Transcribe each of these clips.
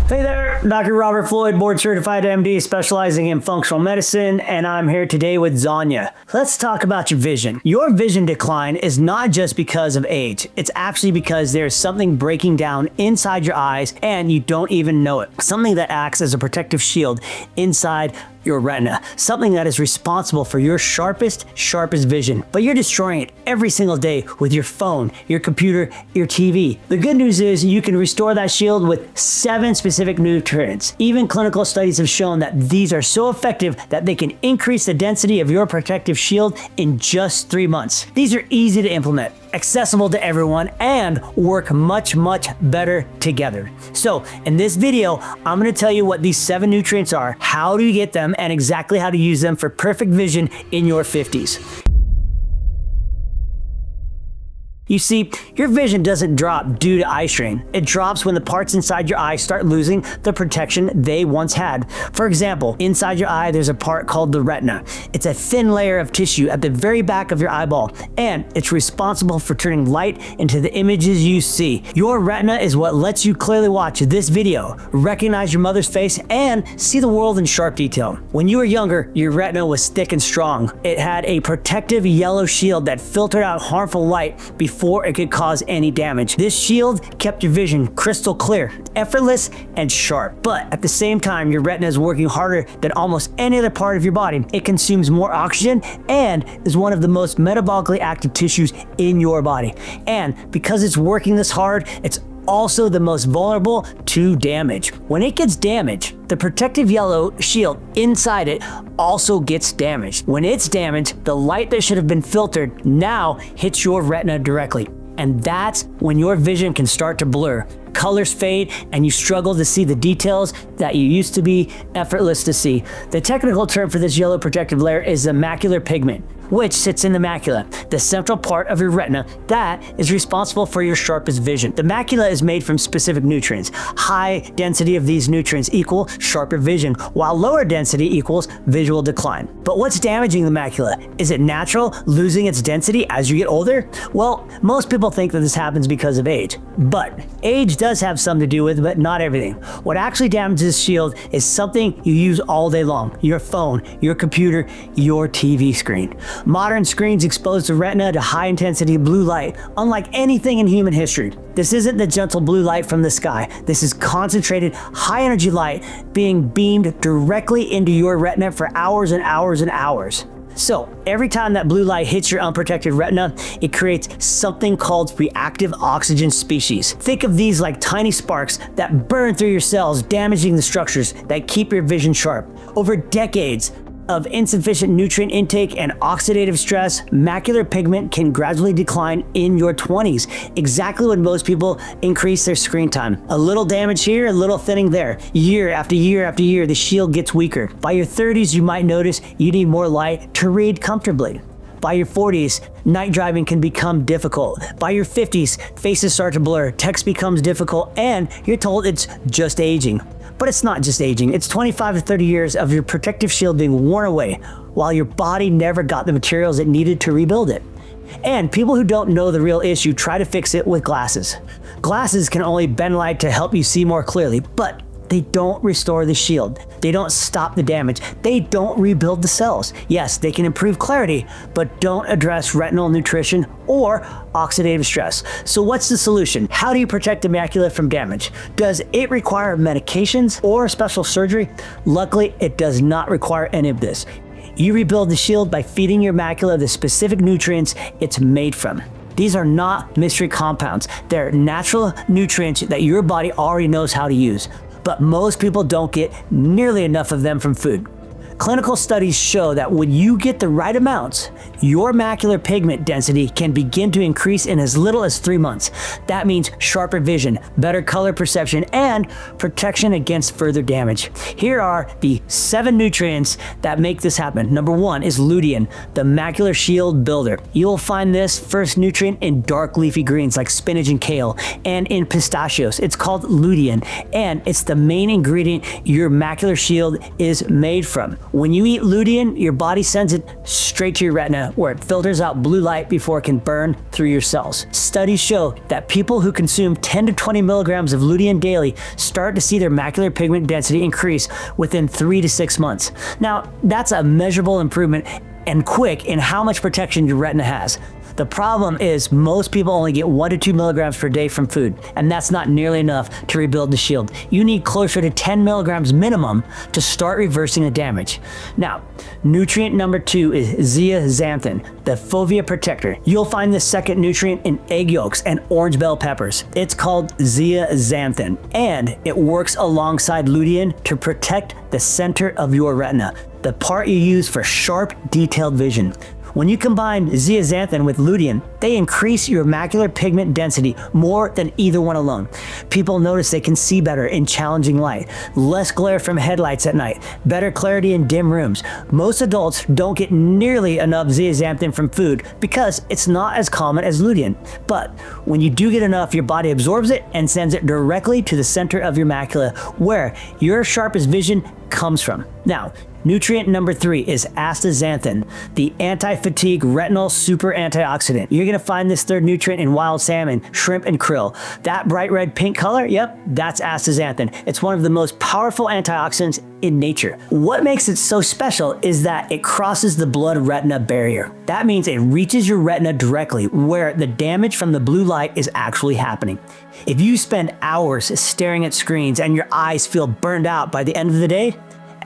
Hey there, Dr. Robert Floyd, board certified MD specializing in functional medicine, and I'm here today with Zanya. Let's talk about your vision. Your vision decline is not just because of age. It's actually because there's something breaking down inside your eyes and you don't even know it. Something that acts as a protective shield inside your retina, something that is responsible for your sharpest vision, but you're destroying it every single day with your phone, your computer, your TV. The good news is you can restore that shield with 7 specific nutrients. Even clinical studies have shown that these are so effective that they can increase the density of your protective shield in just 3 months. These are easy to implement, accessible to everyone, and work much better together. So in this video, I'm going to tell you what these 7 nutrients are, how do you get them, and exactly how to use them for perfect vision in your 50s. You see, your vision doesn't drop due to eye strain. It drops when the parts inside your eye start losing the protection they once had. For example, inside your eye, there's a part called the retina. It's a thin layer of tissue at the very back of your eyeball, and it's responsible for turning light into the images you see. Your retina is what lets you clearly watch this video, recognize your mother's face, and see the world in sharp detail. When you were younger, your retina was thick and strong. It had a protective yellow shield that filtered out harmful light before it could cause any damage. This shield kept your vision crystal clear, effortless, and sharp. But at the same time, your retina is working harder than almost any other part of your body. It consumes more oxygen and is one of the most metabolically active tissues in your body. And because it's working this hard, it's also the most vulnerable to damage. When it gets damaged, the protective yellow shield inside it also gets damaged. When it's damaged, the light that should have been filtered now hits your retina directly. And that's when your vision can start to blur. Colors fade and you struggle to see the details that you used to be effortless to see. The technical term for this yellow protective layer is the macular pigment, which sits in the macula, the central part of your retina that is responsible for your sharpest vision. The macula is made from specific nutrients. High density of these nutrients equal sharper vision, while lower density equals visual decline. But what's damaging the macula? Is it natural, losing its density as you get older? Well, most people think that this happens because of age, but age does have something to do with it, but not everything. What actually damages this shield is something you use all day long: your phone, your computer, your TV screen. Modern screens expose the retina to high-intensity blue light, unlike anything in human history. This isn't the gentle blue light from the sky. This is concentrated, high-energy light being beamed directly into your retina for hours and hours and hours. So every time that blue light hits your unprotected retina, it creates something called reactive oxygen species. Think of these like tiny sparks that burn through your cells, damaging the structures that keep your vision sharp. Over decades of insufficient nutrient intake and oxidative stress, macular pigment can gradually decline in your 20s, exactly when most people increase their screen time. A little damage here, a little thinning there. Year after year after year, the shield gets weaker. By your 30s, you might notice you need more light to read comfortably. By your 40s, night driving can become difficult. By your 50s, faces start to blur, text becomes difficult, and you're told it's just aging. But it's not just aging. It's 25 to 30 years of your protective shield being worn away while your body never got the materials it needed to rebuild it. And people who don't know the real issue try to fix it with glasses. Glasses can only bend light to help you see more clearly, but they don't restore the shield. They don't stop the damage. They don't rebuild the cells. Yes, they can improve clarity, but don't address retinal nutrition or oxidative stress. So what's the solution? How do you protect the macula from damage? Does it require medications or special surgery? Luckily, it does not require any of this. You rebuild the shield by feeding your macula the specific nutrients it's made from. These are not mystery compounds. They're natural nutrients that your body already knows how to use. But most people don't get nearly enough of them from food. Clinical studies show that when you get the right amounts, your macular pigment density can begin to increase in as little as 3 months. That means sharper vision, better color perception, and protection against further damage. Here are the 7 nutrients that make this happen. Number 1 is lutein, the macular shield builder. You'll find this first nutrient in dark leafy greens like spinach and kale, and in pistachios. It's called lutein, and it's the main ingredient your macular shield is made from. When you eat lutein, your body sends it straight to your retina where it filters out blue light before it can burn through your cells. Studies show that people who consume 10 to 20 milligrams of lutein daily start to see their macular pigment density increase within 3 to 6 months. Now, that's a measurable improvement and quick in how much protection your retina has. The problem is most people only get 1 to 2 milligrams per day from food, and that's not nearly enough to rebuild the shield. You need closer to 10 milligrams minimum to start reversing the damage. Now, nutrient number 2 is zeaxanthin, the fovea protector. You'll find this second nutrient in egg yolks and orange bell peppers. It's called zeaxanthin, and it works alongside lutein to protect the center of your retina, the part you use for sharp, detailed vision. When you combine zeaxanthin with lutein, they increase your macular pigment density more than either one alone. People notice they can see better in challenging light, less glare from headlights at night, better clarity in dim rooms. Most adults don't get nearly enough zeaxanthin from food because it's not as common as lutein. But when you do get enough, your body absorbs it and sends it directly to the center of your macula, where your sharpest vision comes from. Now, nutrient number 3 is astaxanthin, the anti-fatigue retinal super antioxidant. You're gonna find this third nutrient in wild salmon, shrimp, and krill. That bright red pink color, yep, that's astaxanthin. It's one of the most powerful antioxidants in nature. What makes it so special is that it crosses the blood-retina barrier. That means it reaches your retina directly, where the damage from the blue light is actually happening. If you spend hours staring at screens and your eyes feel burned out by the end of the day,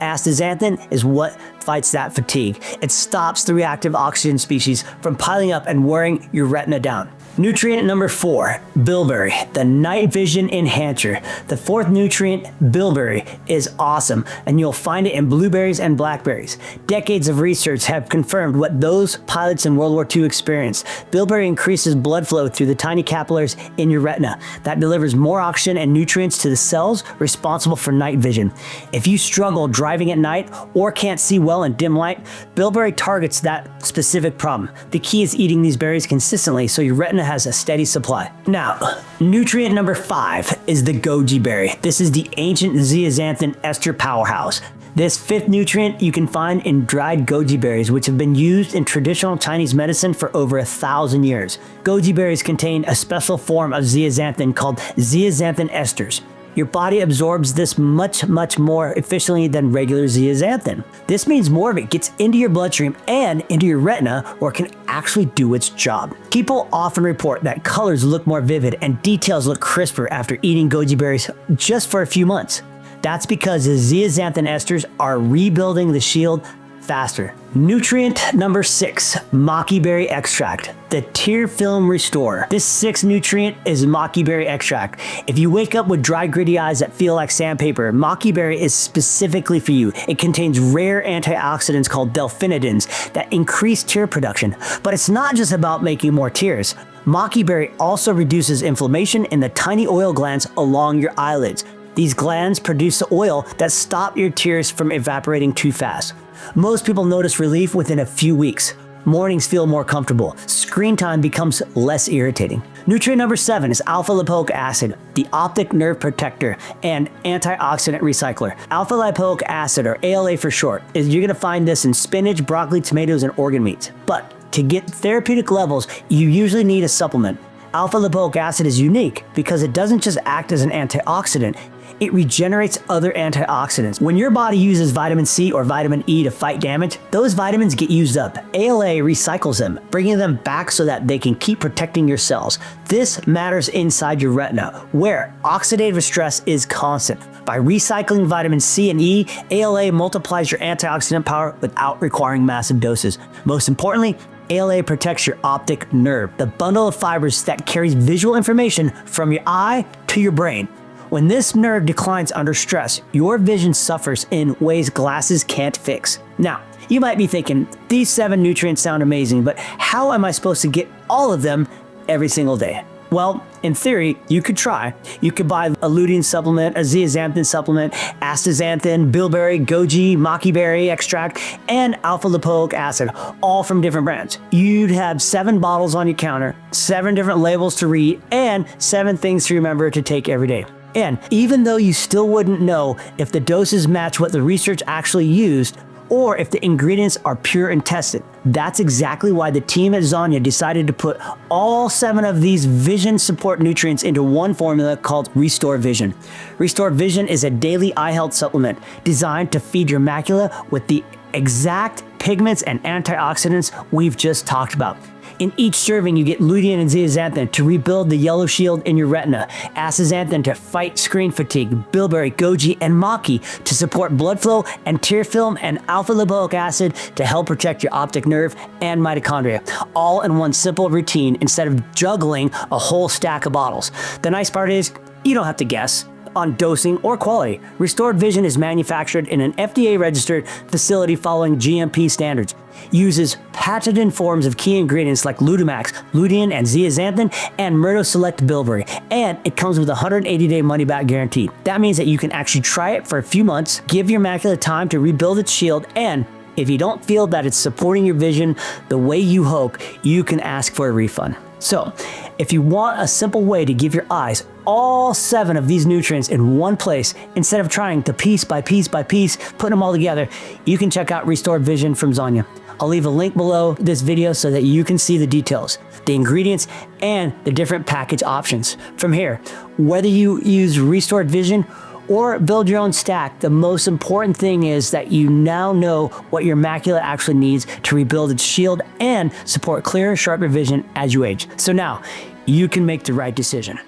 astaxanthin is what fights that fatigue. It stops the reactive oxygen species from piling up and wearing your retina down. Nutrient number 4, bilberry, the night vision enhancer. The fourth nutrient, bilberry, is awesome, and you'll find it in blueberries and blackberries. Decades of research have confirmed what those pilots in World War II experienced. Bilberry increases blood flow through the tiny capillaries in your retina. That delivers more oxygen and nutrients to the cells responsible for night vision. If you struggle driving at night or can't see well in dim light, bilberry targets that specific problem. The key is eating these berries consistently so your retina has a steady supply. Now, nutrient number 5 is the goji berry. This is the ancient zeaxanthin ester powerhouse. This fifth nutrient you can find in dried goji berries, which have been used in traditional Chinese medicine for over 1,000 years. Goji berries contain a special form of zeaxanthin called zeaxanthin esters. Your body absorbs this much more efficiently than regular zeaxanthin. This means more of it gets into your bloodstream and into your retina, where it can actually do its job. People often report that colors look more vivid and details look crisper after eating goji berries just for a few months. That's because the zeaxanthin esters are rebuilding the shield faster. Nutrient number 6, maqui berry extract, the tear film restorer. This 6th nutrient is maqui berry extract. If you wake up with dry, gritty eyes that feel like sandpaper, maqui berry is specifically for you. It contains rare antioxidants called delphinidins that increase tear production. But it's not just about making more tears. Maqui berry also reduces inflammation in the tiny oil glands along your eyelids. These glands produce the oil that stop your tears from evaporating too fast. Most people notice relief within a few weeks. Mornings feel more comfortable. Screen time becomes less irritating. Nutrient number 7 is alpha-lipoic acid, the optic nerve protector and antioxidant recycler. Alpha-lipoic acid, or ALA for short, you're gonna find this in spinach, broccoli, tomatoes, and organ meats. But to get therapeutic levels, you usually need a supplement. Alpha-lipoic acid is unique because it doesn't just act as an antioxidant, it regenerates other antioxidants. When your body uses vitamin C or vitamin E to fight damage, those vitamins get used up. ALA recycles them, bringing them back so that they can keep protecting your cells. This matters inside your retina, where oxidative stress is constant. By recycling vitamin C and E, ALA multiplies your antioxidant power without requiring massive doses. Most importantly, ALA protects your optic nerve, the bundle of fibers that carries visual information from your eye to your brain. When this nerve declines under stress, your vision suffers in ways glasses can't fix. Now, you might be thinking, these 7 nutrients sound amazing, but how am I supposed to get all of them every single day? Well, in theory, you could try. You could buy a lutein supplement, a zeaxanthin supplement, astaxanthin, bilberry, goji, maqui berry extract, and alpha-lipoic acid, all from different brands. You'd have 7 bottles on your counter, 7 different labels to read, and 7 things to remember to take every day. And even though you still wouldn't know if the doses match what the research actually used, or if the ingredients are pure and tested. That's exactly why the team at Zanya decided to put all 7 of these vision support nutrients into one formula called Restore Vision. Restore Vision is a daily eye health supplement designed to feed your macula with the exact pigments and antioxidants we've just talked about. In each serving, you get lutein and zeaxanthin to rebuild the yellow shield in your retina, astaxanthin to fight screen fatigue, bilberry, goji, and maqui to support blood flow and tear film, and alpha-lipoic acid to help protect your optic nerve and mitochondria, all in one simple routine instead of juggling a whole stack of bottles. The nice part is, you don't have to guess on dosing or quality. Restored Vision is manufactured in an FDA-registered facility following GMP standards, uses patented forms of key ingredients like Lutamax, lutein, and zeaxanthin, and Murdo Select Bilberry, and it comes with a 180-day money-back guarantee. That means that you can actually try it for a few months, give your macula time to rebuild its shield, and if you don't feel that it's supporting your vision the way you hope, you can ask for a refund. So, if you want a simple way to give your eyes all 7 of these nutrients in one place, instead of trying to piece by piece by piece, putting them all together, you can check out Restored Vision from Zanya. I'll leave a link below this video so that you can see the details, the ingredients, and the different package options. From here, whether you use Restored Vision or build your own stack, the most important thing is that you now know what your macula actually needs to rebuild its shield and support clearer, sharper vision as you age. So now, you can make the right decision.